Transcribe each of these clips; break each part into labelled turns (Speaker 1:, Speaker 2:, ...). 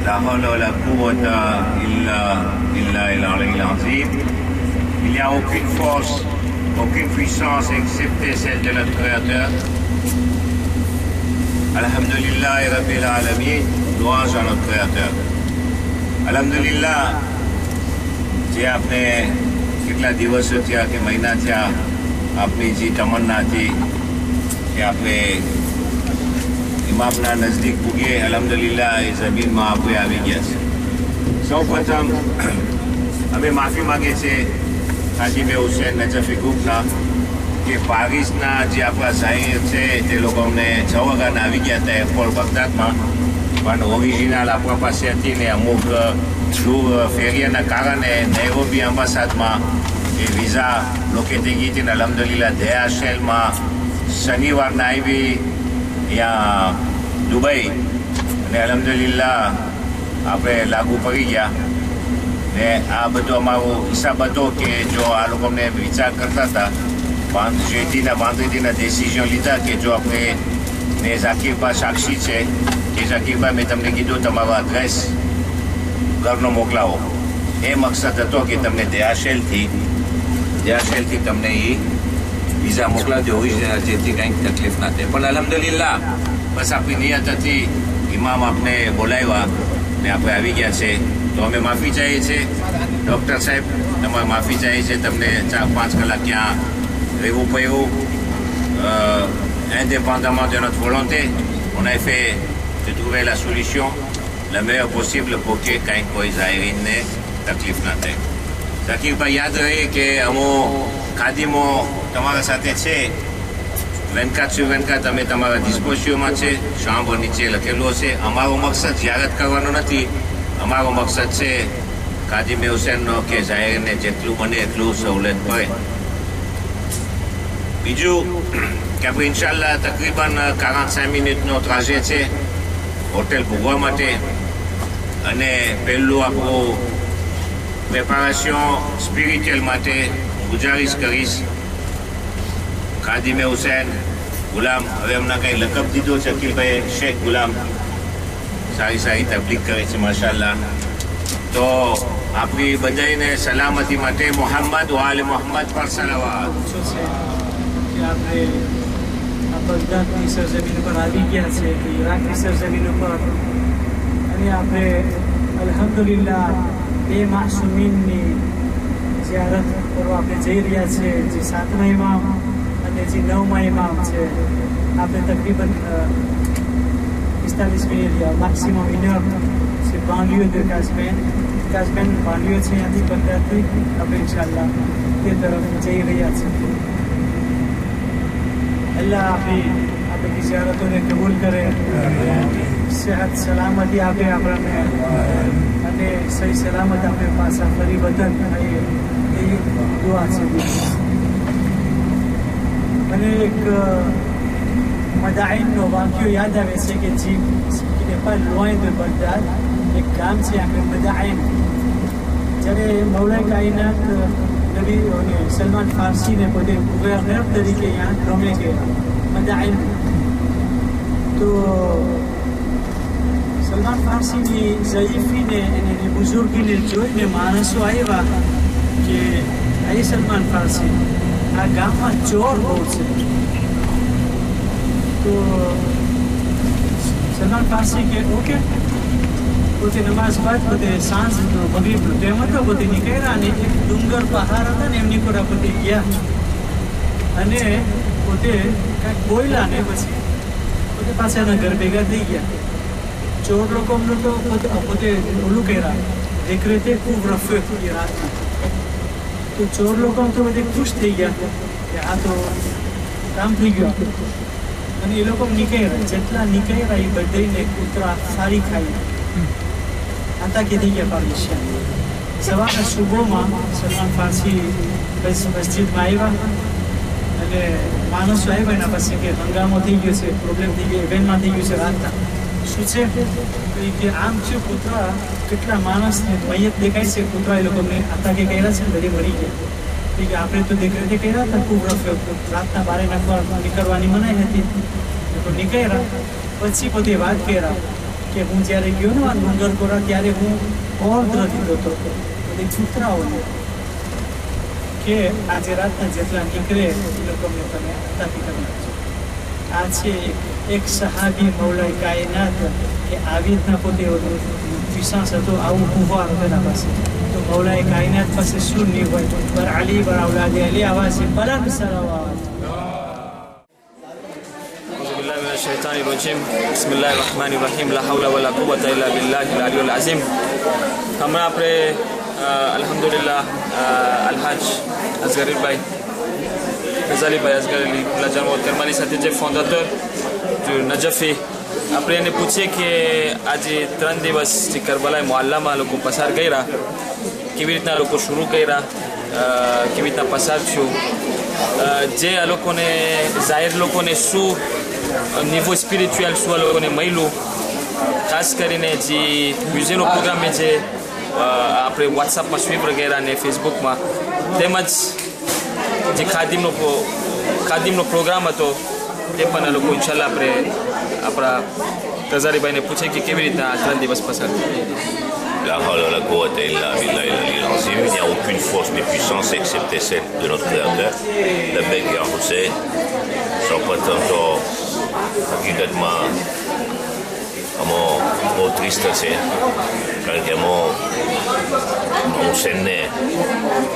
Speaker 1: La hawla wa la quwwata illa billahi al-aliyyil azim. Il n'y a aucune force, aucune puissance excepté celle de notre Créateur. Alhamdulillah Rabbil Alamin, louange à notre Créateur. Alhamdulillah, જે આપણે કેટલા દિવસો થયા કે મહિના થયા આપણી જે તમન્ના હતી કે આપણે ઇમામના નજદીક પૂગીએ અલ્હમ્દુલિલ્લાહ એ જમીનમાં આપણે આવી ગયા છે. સૌ પ્રથમ અમે માફી માગીએ છીએ હાજી મેં હુસેન નજફી ગ્રુપના કે પારિસના જે આપણા શાહીર છે તે લોકો અમને 6 વાગ્યાના આવી ગયા હતા એરપોર્ટ બગદાદમાં, પણ ઓરિજિનલ આપણા પાસે હતી ને અમુક દૂર ફેરિયાના કારણે નૈરોબી અંબાસાદમાં એ વિઝા લોકે થઈ ગઈ હતી ને અલ્હમ્દુલિલ્લાહ દયા શેલમાં શનિવારના આવી અહીંયા દુબઈ અને અલ્હમ્દુલિલ્લાહ આપણે લાગુ પડી ગયા ને આ બધો અમારો હિસાબ હતો કે જો આ લોકો અમને વિચાર કરતા હતા વાંધરીના ડિસિઝન લીધા કે જો આપણે ને ઝાકીરભાઈ સાક્ષી છે કે ઝાકીરભાઈ મેં તમને કીધું તમારો એડ્રેસ ઘરનો મોકલાવો. એ મકસદ હતો કે તમને દયાશેલથી તમને એ વિઝા મોકલાવજો ઓરિજિનલ, જેથી કંઈક તકલીફ ના થાય. પણ અલ્હમ્દુલિલ્લાહ બસ આપણી નિયત હતી, ઇમામ આપણે બોલાવ્યા ને આપણે આવી ગયા છે તો અમે માફી ચાહીએ છીએ. ડૉક્ટર સાહેબ તમારે માફી ચાહીએ છીએ, તમને 4-5 કલાક ત્યાં રહેવું પડ્યું. Indépendamment de notre volonté, on a fait de trouver la solution la meilleure possible pour que quand કોઈ ઝાયરીને તકલીફ ના થાય. ઝાકીરભાઈ યાદ રહે કે અમો ખાદીમો તમારા સાથે છે 24/24 અમે તમારા ડિસ્પોઝિશનમાં છે, શાંભર નીચે લખેલું હશે. અમારો મકસદ ઝિયારત કરવાનો નથી, અમારો મકસદ છે ખાદીમ હુસેનનો કે ઝાયરીને જેટલું બને એટલું સહુલિયત પડે. બીજું કે આપણે ઇન્શાલ્લાહ તકરીબન 45 મિનિટનો ટ્રાજે છે હોટેલ ભોગવા માટે, અને પહેલું આપણું પ્રેપારેશન સ્પિરિચ્યુઅલ માટે ગુજારિશ કરીશ ખાદીમે હુસેન ગુલામ, હવે એમના કંઈ લકબ દીધો છે અકીલભાઈ, શેખ ગુલામ, સારી તબલીગ કરે છે માશાલ્લાહ. તો આપણી બધાને સલામતી માટે મોહમ્મદ વાલે મોહમ્મદ પર સલાવત.
Speaker 2: આપણે આ બગદાદની સરજમીન ઉપર આવી ગયા છે, ઈરાકની સરજમીન ઉપર, અને આપણે અલ્હમ્દુલિલ્લાહ 2 માસૂમીનની ઝિયારત કરવા આપણે જઈ રહ્યા છે. જે 7મા ઇમામ અને જે 9મા ઇમામ છે. આપણે તકરીબન 45 મિનિટ મેક્સિમમ ઇનર છે. બાંગ્લીઓ de કાસબેન બાંગ્લીઓ છે, અહીંયાથી બગદાદથી આપણે ઇન્શાલ્લાહ તે તરફ જઈ રહ્યા છીએ. अल्लाह आपकी ज़ियारतों ने कबूल करे, सेहत सलामती आपे आपने અને સહી સલામત આપણે પાછા ફરી વતન એ દુઆ છે. મને એક મદાઈનનો વાક્યો યાદ આવે છે કે જે નેપાળ લોય de બગદાદ એક ગામ છે આપણે મદાઈન. જ્યારે મૌલાએ કાયનાત નબી અને સલમાન ફારસીને પોતે ગવર્નર તરીકે यहाँ નોમે ગયા મદાઈન. તો સલમાન ફારસીની ઝઈફીને એની બુઝુર્ગીને જોઈને માણસો આવ્યા કે એ સલમાન ફારસી આ ગામમાં ચોર બહુ છે. તો સલમાન ફારસી કે ઓકે, પોતે નમાઝ બાદ પોતે સાંજનો મગરીબનો ટાઈમ હતો, પોતે નીકળ્યા અને એક ડુંગર પહાડ હતા ને એમની પર પોતે ગયા અને પોતે કાંઈક બોલ્યા ને પછી પોતે પાછા એના ઘર ભેગા થઈ ગયા. ચોર લોકો તો પોતે ઓલું કર્યા દેખ રહે તે ખૂબ રફે એ રાતના. તો ચોર લોકો તો બધે ખુશ થઈ ગયા કે આ તો કામ થઈ ગયું, અને એ લોકો નીકળ્યા. જેટલા નીકળ્યા એ બધાને કૂતરા સારી ખાઈ आता કે થઈ ગયા પારિશા. સવારના સુબહમાં સલમાન ફારસી મસ્જિદમાં આવ્યા અને માણસો આવ્યા એના પાસે કે હંગામો થઈ ગયો છે, પ્રોબ્લેમ થઈ ગયો, ઇવેન્ટમાં થઈ ગયું છે રાતના. શું છે કે આમ છે કૂતરા કેટલા માણસને મૈયત દેખાય છે, કૂતરા એ લોકોને આતા કે કર્યા છે, બધે મરી ગયા. કે આપણે તો દેખરેખે કર્યા હતા ખૂબ રફ રાતના બારે નીકળવાની મનાઈ હતી. તો નીકળ્યા પછી પોતે વાત કર્યા કે કે હું જ્યારે ગયો ને આ ડુંગરપુરા ત્યારે હું ઓર્ડર દીધો હતો બધી છોકરાઓને કે આજે રાતના જેટલા નીકળે એ લોકોને તમે તાકી કરી નાખજો. આ છે એક સહાબી મૌલાએ કાયનાત કે આવી રીતના પોતે વિશ્વાસ હતો, આવું કુંવાર તેના પાસે. તો મૌલાએ કાયનાત પાસે શું નહીં હોય, પર અલી બર અવલાદે અલી આવાજ બલંદ સલાવાત.
Speaker 3: બિસ્મિલ્લાહિર્રહમાનિર્રહીમ લા હૌલા વલા કુવતા ઇલ્લા બિલ્લાહિલ અલીયુલ અઝીમ. હમણાં આપણે અલ્હમ્દુલિલ્લાહ અલહાજ અસગરીભાઈ ગઝાલીભાઈ અસગર અલી લાજરમોદ કરમાની સાથે જે ફાઉન્ડેટર નજફી, આપણે એને પૂછીએ કે આજે 3 દિવસ જે કરબલાઈ મોહલ્લામાં લોકો પસાર કર્યા, કેવી રીતના લોકો શરૂ કર્યા, કેવી રીતના પસાર થયું, જે આ લોકોને જાહેર લોકોને શું નિવો સ્પિરિચ્યુઅલ શું આ લોકોને મળ્યું, ખાસ કરીને જે મ્યુઝિયમનો પ્રોગ્રામ છે આપણે વોટ્સઅપમાં સ્વીપ વગેરે અને ફેસબુકમાં, તેમજ જે ખાદીમનો પ્રોગ્રામ હતો તે પણ આ લોકો ઇન્શાલ્લાહ આપણે આપણા ગઝાલીભાઈને પૂછે કે કેવી રીતના આ 3 દિવસ પસાર થયા.
Speaker 4: La hawla wa la quwwata illa billahi al-aliyyil azim. Il n'y a aucune force ni puissance excepté celle de notre Créateur. Le Beg Ya Hussein, sans prétendre haqqiqatમાં અમો બહુ ટ્રિસ્ટ છે, કારણ કે અમો હુસેનને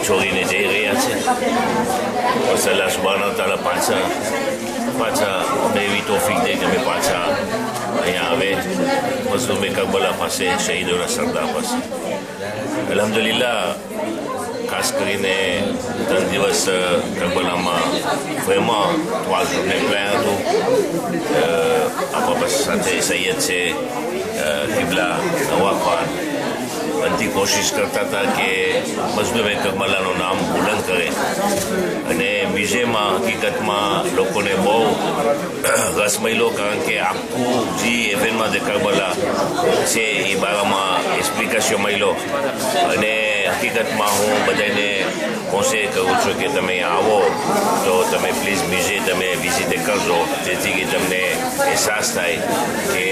Speaker 4: છોડીને જઈ રહ્યા છે. બસ અલ્લાહ સુબ્હાનહુ વ તઆલા પાછા અમે એવી તોફીક દે કે અમે પાછા અહીંયા આવે મઝલૂમ કરબલા પાસે, શહીદોના સરદાર પાસે. અલ્હમ્દુલિલ્લાહ ખાસ કરીને 3 દિવસ કરબલામાં vraiment 3 journées plein હતું. આપણા સાથે સૈયદ છે કિબલા નવાબ ખાન બનતી કોશિશ કરતા હતા કે મઝલૂમ કરબલાનું નામ બુલંદ કરે, અને મ્યુઝિયમમાં હકીકતમાં લોકોને બહુ રસ મળ્યો, કારણ કે આખું જે ઇવેન્ટમાં જે કરબલા છે એ બારામાં એક્સપ્લિકેશન મળ્યો. અને હકીકતમાં હું બધાને કોન્સેલ કરું છું કે તમે આવો તો તમે પ્લીઝ મ્યુઝિયમ તમે વિઝિટ કરજો, જેથી કે તમને અહેસાસ થાય કે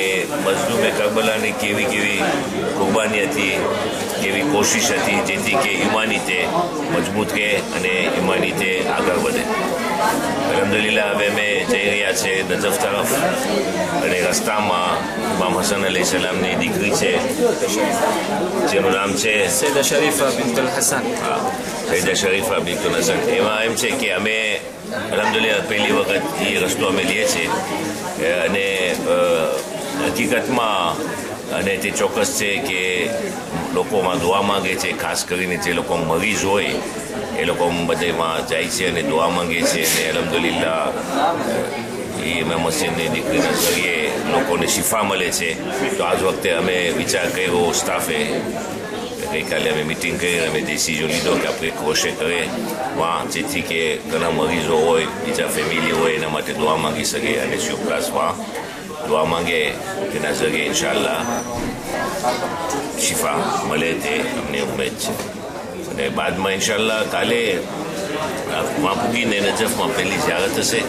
Speaker 4: મઝલૂમ કરબલાની કેવી કુરબાની હતી, કેવી કોશિશ હતી, જેથી કે ઇમાનીતે મજબૂત રહે અને ઇમાનીતે આગળ વધે. અલ્હમ્દુલિલ્લાહ હવે અમે જઈ રહ્યા છે નજફ તરફ, અને રસ્તામાં ઇમામ હસન અલૈહિ સલામની દીકરી છે જેનું નામ છે
Speaker 3: સૈયદા શરીફા બિન્તુલ હસન.
Speaker 4: સૈયદા શરીફા બિન્તુલ હસન. એમાં એમ છે કે અમે અલ્હમ્દુલિલ્લાહ પહેલી વખત એ રસ્તો અમે લઈએ છીએ, અને હકીકતમાં અને તે ચોક્કસ છે કે લોકોમાં દુઆ માંગે છે, ખાસ કરીને જે લોકો મરીઝ હોય એ લોકો બધામાં જાય છે અને દુઆ માંગે છે. અને અલ્હમ્દુલિલ્લાહ એ ઇમામ હસનની દીકરીના જરીએ લોકોને શિફા મળે છે. તો આજ વખતે અમે વિચાર કર્યો સ્ટાફે, ગઈકાલે અમે મિટિંગ કરી અમે ડિસિઝન લીધો કે આપણે કોશિશ કરીએ જેથી કે ઘણા મરીઝો હોય, બીજા ફેમિલી હોય, એના માટે દુઆ માંગી શકે, અને શુભકાસમાં દુઆ માંગે તેના જરીએ ઇન્શાલ્લાહ શિફા મળે તે અમને ઉમેદ છે. અને બાદમાં ઇન્શાલ્લાહ કાલે પૂગીને નજફમાં પહેલી ઝિયારત હશે,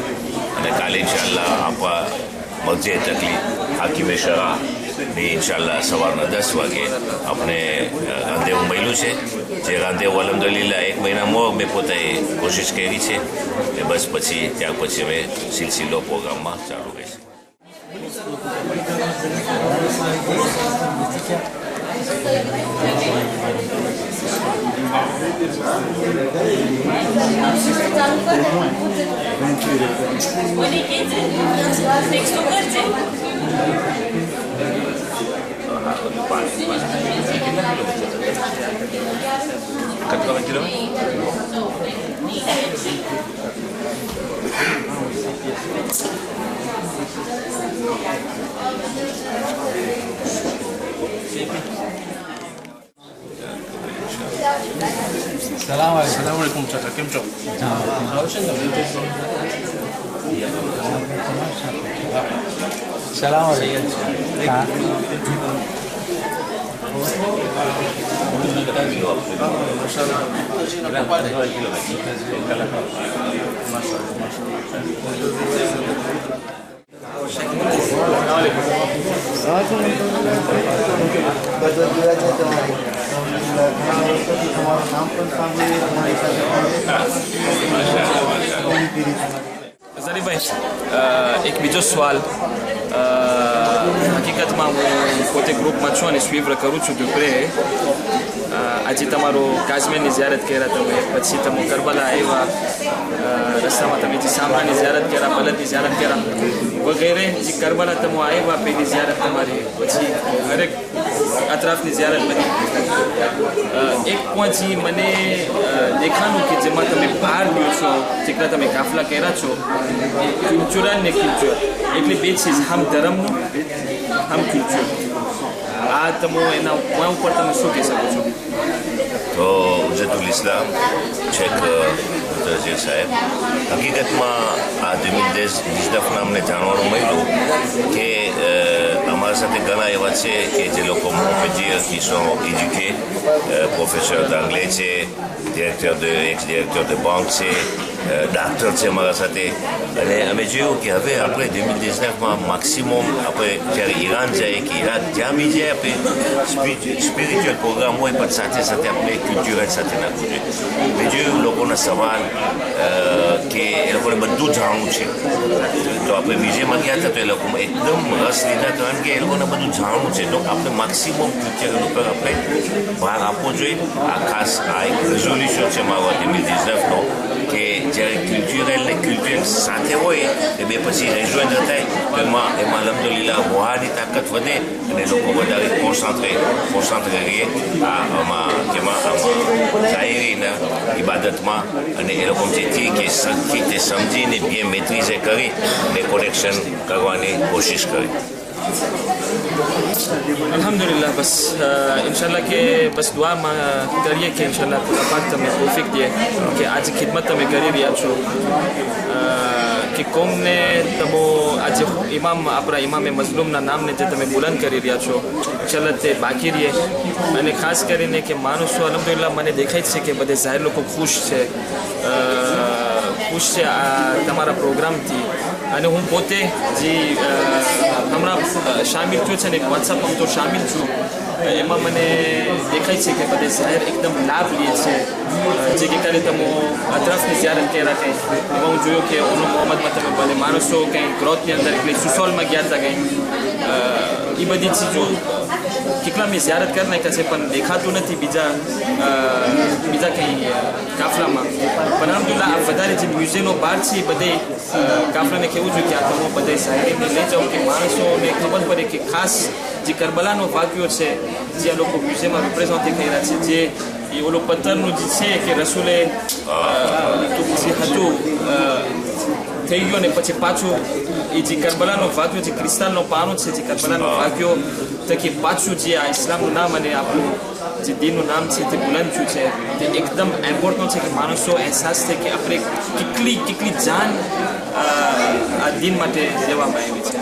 Speaker 4: અને કાલે ઇન્શાલ્લાહ આપણા મસ્જિદ તકલીફ હાકીમે શરા ની ઇન્શાલ્લાહ સવારના 10 વાગે આપણે રાંધેવું મળ્યું છે. જે રાંધેવું અલ્હમ્દુલિલ્લાહ 1 મહિનામાં મેં પોતાએ કોશિશ કરી છે, અને બસ પછી ત્યાર પછી અમે સિલસિલો પ્રોગ્રામમાં ચાલુ રહેશે.
Speaker 5: Assalamualaikum Chacha, કેમ છો?
Speaker 3: ઝરીભાઈ એક બીજો સવાલ હકીકતમાં હું પોતે ગ્રુપમાં છું અને સ્વીવર કરું છું દુપરે આજે તમારો કાશ્મીરની ઝિયારત કર્યા તમે પછી તમે કરબલા આવ્યા રસ્તામાં તમે જે સામરાની ઝિયારત કર્યા બલદની ઝિયારત કર્યા વગેરે જે કરબલા તમે આવ્યા પહેલી ઝિયારત તમારી પછી હરેક અતરાફની ઝિયારત બની એક પહોંચી મને દેખાનું કે જેમાં તમે બહાર લ્યો છો જેટલા તમે કાફલા કર્યા છો કલ્ચરલ ને કલ્ચર એટલે બે ચીજ હમ ધર્મનું હમ કલ્ચર આ તમે એના ઉપર તમે શું કહી શકો છો
Speaker 4: તો ઉજ્જતુલ ઇસ્લામ શેખ દરજે સાહેબ હકીકતમાં આ 2019 અમને જાણવાનું મળ્યું કે અમારા સાથે ઘણા એવા છે કે જે લોકો મોફેજીયર qui sont éduqués professor d'anglais છે ex-directeur de banque છે ડાક્ટર છે મારા સાથે અને અમે જોયું કે હવે આપણે 2019માં મેક્સિમમ આપણે જ્યારે ઈરાન જાય કે ઈરાક જ્યાં બી જાય આપણે સ્પિરિચ્યુઅલ પ્રોગ્રામ હોય પણ સાથે સાથે આપણે કલ્ચરલ સાથે નાખવું જોઈએ મેં જોયું લોકોના સવાલ કે એ લોકોને બધું જાણવું છે તો આપણે મ્યુઝિયમમાં ગયા હતા તો એ લોકોમાં એકદમ રસ લીધા કારણ કે એ લોકોને બધું જાણવું છે તો આપણે મેક્સિમમ કલ્ચરલ ઉપર આપણે ભાર આપવો જોઈએ આ ખાસ આ એક રેઝોલ્યુશન છે મારા 2019નો કે જ્યારે કલ્ચરલ ને કલ્ચરલ સાથે હોય એ બે પછી રેજોઇન્ટ થાય એમાં અલહમદુલિલ્લાહ વહાની તાકાત વધે અને લોકો વધારે કોન્સન્ટ્રેટ કરીએ આમાં શાયરીના ઇબાદતમાં અને એ લોકો જેથી કે સરખી રીતે સમજીને બે મેત્રીઝે કરી અને કોનેક્શન કરવાની કોશિશ કરી
Speaker 3: अल्हम्दुलिल्लाह बस इंशाल्लाह के बस दुआ करिए कि इंशाल्लाह खुदा पाक तमने तौफीक दिए कि आज खिदमत તમે કરી રહ્યા છો કે કોમને તમો આજે આપણા ઇમામે મઝલૂમના નામને જે તમે બુલંદ કરી રહ્યા છો ઇન્શાલ્લાહ તે બાકી રહે અને ખાસ કરીને કે માણસો અલ્હમ્દુલિલ્લાહ મને દેખાય છે કે બધે જાહેર લોકો ખુશ છે આ તમારા પ્રોગ્રામથી અને હું પોતે જે હમણાં શામિલ થયો છે ને વોટ્સઅપમાં તો શામિલ છું એમાં મને દેખાય છે કે બધે જાહેર એકદમ લાભ લે છે જે કે કરે તમે અતરફની ઝિયારત કર્યા કંઈ એમાં હું જોયું કે ઓનો મોહમ્મદમાં તમે ભલે માણસો કંઈ ગ્રોથની અંદર એટલે સુસોલમાં ગયા હતા કંઈ એ બધી ચીજો કેટલા મેં ઝિયારત કરી નાખ્યા છે પણ દેખાતું નથી બીજા કંઈ કાફલામાં પણ અલ્હમ્દુલિલ્લાહ આ વધારે જે મ્યુઝિયમનો બહાર છે એ બધે કાફલાને કહેવું જોઈએ કે આ તમે બધે શાયરીને લઈ જાઓ કે માણસોને ખબર પડે કે ખાસ જે કરબલાનો વાક્યો છે જે આ લોકો મ્યુઝિયમમાં રિપ્રેઝન્ટ કર્યા છે જે એ ઓલો પથ્થરનું જે છે કે રસૂલે જે હતું થઈ ગયો ને પછી પાછું એ જે કરબલાનો વાક્યો જે ક્રિસ્તાલનો પાનો છે જે કરબલાનો વાક્યો થકી પાછું જે આ ઇસ્લામનું નામ અને આપણું જે દીનનું નામ છે તે બુલંદ થયું છે તે એકદમ ઇમ્પોર્ટન્ટ છે કે માણસો અહેસાસ છે કે આપણે કેટલી જાન આ દીન માટે દેવામાં આવી છે.